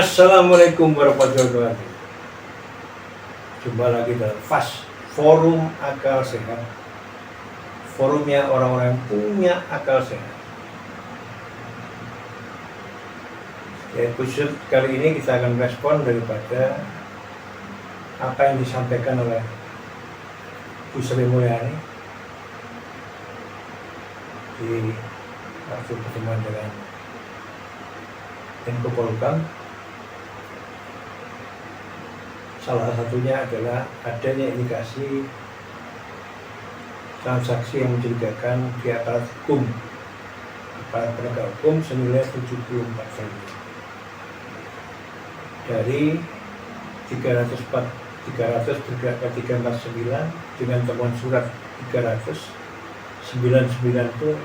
Assalamualaikum warahmatullahi wabarakatuh. Jumpa lagi dalam FAS, Forum Akal Sehat. Forumnya orang-orang yang punya akal sehat. Episode kali ini kita akan respon daripada apa yang disampaikan oleh Bu Sri Mulyani di waktu pertemuan dengan Menko Polhukam. Salah satunya adalah adanya indikasi transaksi yang mencurigakan di aparat hukum, aparat penegak hukum senilai 74 triliun. Dari 300 bergerak ke 349 dengan temuan surat 399 itu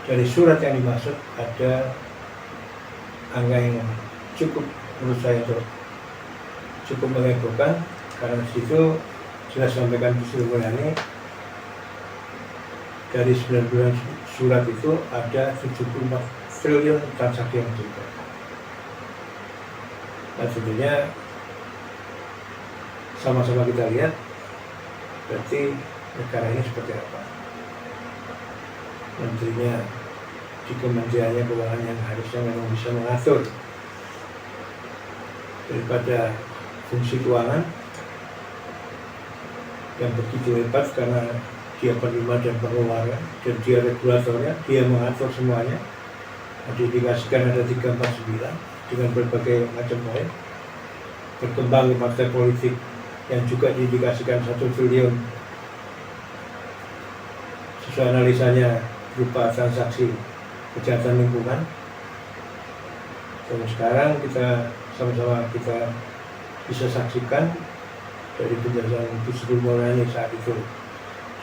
dari surat yang dimaksud ada angka yang cukup menurut saya cukup menghebohkan, karena di situ jelas sampaikan Bu Sri Mulyani dari 99 surat itu ada 74 triliun transaksi yang mencurigakan. Nah, tentunya sama-sama kita lihat berarti negara ini seperti apa. Menterinya di Kementeriannya Keuangan yang harusnya memang bisa mengatur daripada fungsi keuangan yang begitu hebat karena dia penerima dan pengeluaran dan dia regulatornya, dia mengatur semuanya. Diindikasikan ada 349 dengan berbagai macam poin, berkembang di partai politik yang juga diindikasikan 1 triliun sesuai analisanya berupa transaksi kejahatan lingkungan. Dan sekarang kita sama-sama bisa saksikan dari penjelasan Bu Sri Mulyani saat itu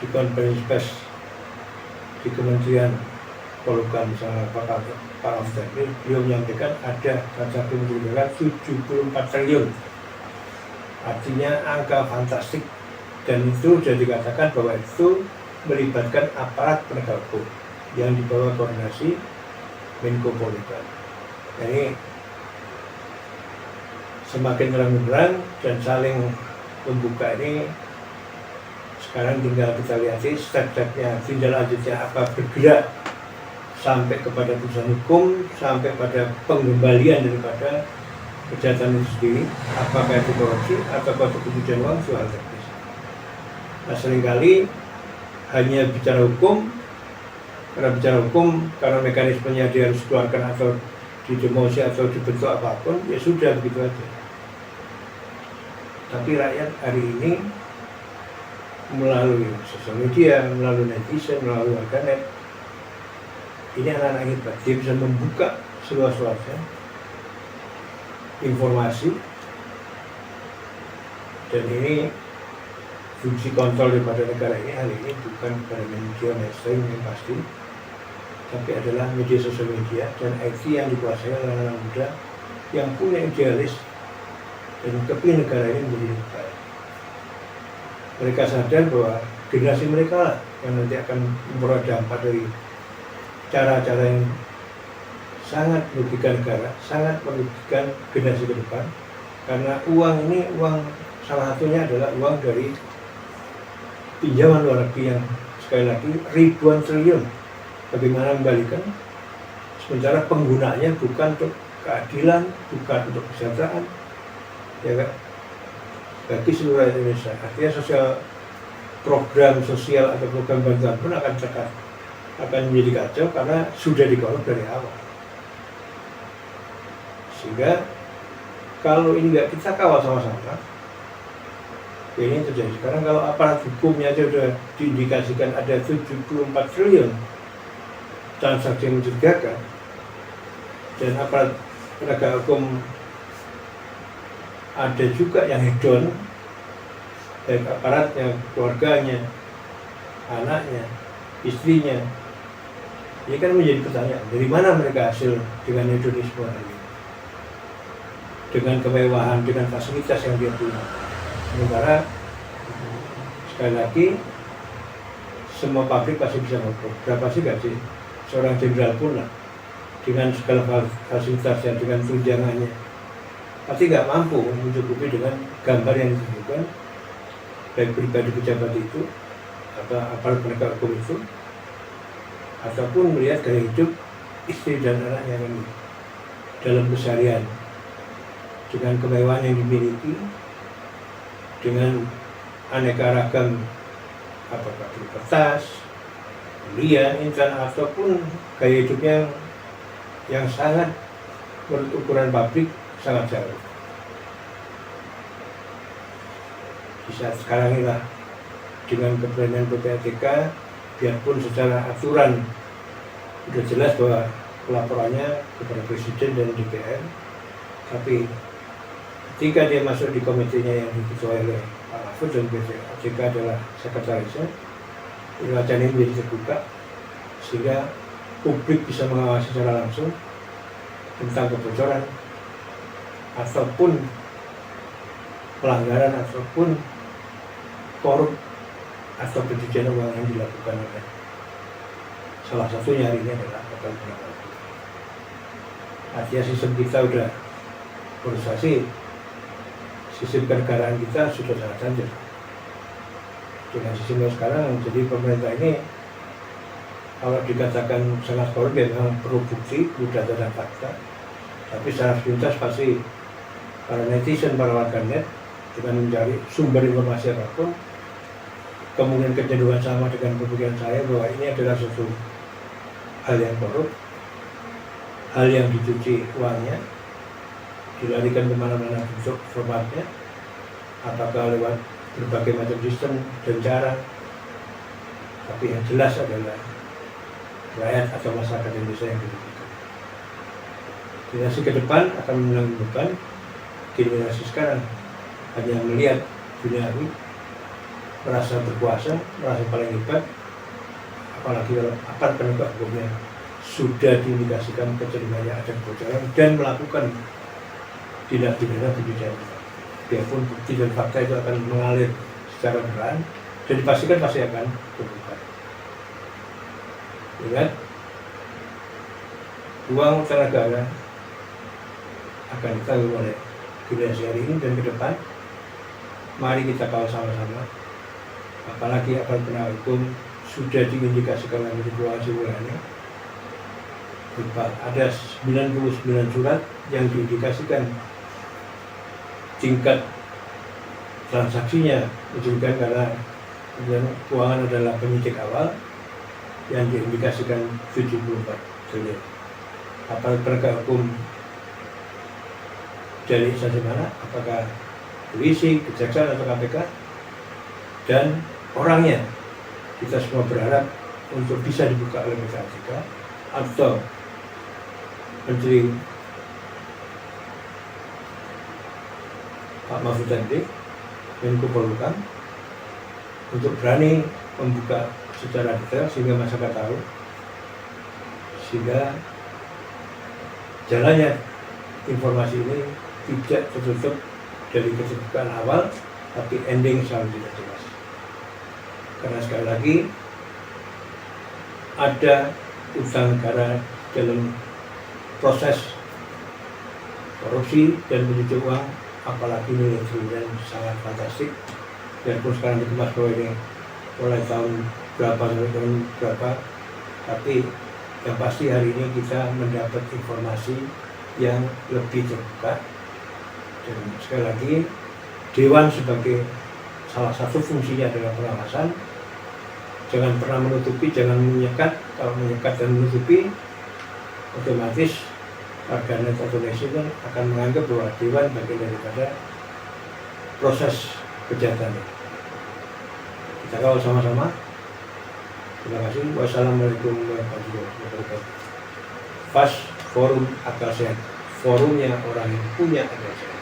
di konferensi pers di Kementerian Polhukam bersama Pak After. Beliau menyampaikan ada transaksi mencurigakan 74 triliun. Artinya angka fantastik, dan itu sudah dikatakan bahwa itu melibatkan aparat penegak hukum yang di bawah koordinasi Menko Polhukam. Jadi semakin terang-terang dan saling membuka ini. Sekarang tinggal kita lihat step-stepnya, tindak lanjutnya apa, bergerak sampai kepada putusan hukum, sampai pada pengembalian daripada kejahatan itu sendiri, apakah itu korupsi atau pencucian uang, soal teknis. Nah, seringkali hanya bicara hukum, karena mekanismenya dia harus keluarkan atau didemosi atau dibentuk apapun, ya sudah begitu aja. Tapi rakyat hari ini melalui sosial media, melalui netizen, melalui warganet, ini anak-anak hebat. Dia bisa membuka seluas-luasnya informasi, dan ini fungsi kontrol daripada negara ini hari ini bukan pada media mainstream yang pasti, tapi adalah media sosial media dan IT yang dikuasai oleh anak muda yang punya idealis dan kepingin negara ini menjadi lebih baik. Mereka sadar bahwa generasi mereka lah yang nanti akan memperoleh dampak dari cara-cara yang sangat merugikan negara, sangat merugikan generasi ke depan. Karena uang ini, salah satunya adalah uang dari pinjaman luar negeri yang sekali lagi ribuan triliun. Bagaimana membalikan, sementara penggunaannya bukan untuk keadilan, bukan untuk kesejahteraan, ya kan, bagi seluruh Indonesia. Artinya program sosial atau program bantuan pun akan menjadi kacau karena sudah dikorup dari awal. Sehingga kalau ini nggak kita kawal sama-sama, ini terjadi. Sekarang kalau aparat hukumnya aja sudah diindikasikan ada 74 triliun transaksi yang mencurigakan, dan aparat penegak hukum ada juga yang hedon, baik aparatnya, keluarganya, anaknya, istrinya. Ini kan menjadi pertanyaan, dari mana mereka hasil dengan hedonisme ini, dengan kemewahan, dengan fasilitas yang dia punya. Sementara sekali lagi semua pabrik pasti bisa ngobrol. Berapa sih gaji seorang jenderal pun lah dengan segala fasilitasnya, dengan tunjangannya, pasti nggak mampu mencukupi dengan gambar yang ditunjukkan baik pribadi pejabat itu atau aparat penegak hukum itu, ataupun melihat gaya hidup istri dan anaknya ini dalam keseharian, dengan kemewahan yang dimiliki, dengan aneka ragam apakah berupa tas, kuliah, insan, ataupun gaya hidupnya yang sangat menurut ukuran pabrik sangat jauh. Di saat sekarang inilah dengan keberanian PPATK, biarpun secara aturan sudah jelas bahwa pelaporannya kepada Presiden dan DPR, tapi ketika dia masuk di komitinya yang diketuai oleh Pak Mahfud dan PPATK adalah sekretarisnya, wacana ini menjadi terbuka sehingga publik bisa mengawasi secara langsung tentang kebocoran ataupun pelanggaran ataupun korup atau pencucian uang yang dilakukan oleh salah satunya hari ini adalah Bapak Penegak Hukum. Artinya sistem kita sudah organisasi, sistem kenegaraan kita sudah sangat hancur. Dengan sistem yang sekarang, jadi pemerintah ini kalau dikatakan sangat korup, ya memang perlu bukti, perlu data dan fakta. Tapi secara sepintas pasti para netizen, para warganet dengan mencari sumber informasi apapun, kemudian kecenderungan sama dengan pemikiran saya bahwa ini adalah suatu hal yang korup, hal yang dicuci uangnya, dilarikan kemana-mana bentuk formatnya, apakah lewat berbagai macam sistem dan cara. Tapi yang jelas adalah rakyat atau masyarakat Indonesia yang dirugikan. Generasi ke depan akan menanggung beban, generasi sekarang hanya melihat duniawi, merasa berkuasa, merasa paling hebat, apalagi kalau aparat penegak hukumnya sudah diindikasikan kecenderungannya ada kebocoran dan melakukan tindak pidana pencucian uang. Biarpun bukti dan fakta itu akan mengalir secara beran dan dipastikan pasti akan terbuka. Ingat, uang utang negara akan ditanggung oleh generasi hari ini dan ke depan. Mari kita kawal sama-sama. Apalagi aparat penegak hukum sudah diindikasikan oleh Keuangan Sri Mulyani. Ada 99 surat yang diindikasikan tingkat transaksinya menunjukkan karena keuangan adalah penyidik awal yang diindikasikan 74 triliun. Aparat penegak hukum dari instansi mana? Apakah polisi, kejaksaan atau KPK? Dan orangnya kita semua berharap untuk bisa dibuka oleh PPATK atau Menteri Pak Mahfud MD, Menko Polhukam, untuk berani membuka secara detail sehingga masyarakat tahu, sehingga jalannya informasi ini tidak tertutup dari keterbukaan awal, tapi ending selalu tidak jelas. Karena sekali lagi ada utang negara dalam proses korupsi dan pencucian uang, apalagi nilai triliunan sangat fantastik. Biarpun sekarang dikemas bahwa ini mulai tahun berapa sampai tahun berapa, tapi yang pasti hari ini kita mendapat informasi yang lebih terbuka. Dan sekali lagi, Dewan sebagai salah satu fungsinya adalah pengawasan. Jangan pernah menutupi, jangan menyekat. Kalau menyekat dan menutupi, otomatis warganet atau netizen akan menganggap bahwa Dewan bagian daripada proses kejahatan. Kita kawal sama-sama. Terima kasih. Wassalamualaikum warahmatullahi wabarakatuh. FAS, Forum Akal Sehat, forumnya orang yang punya akal sehat.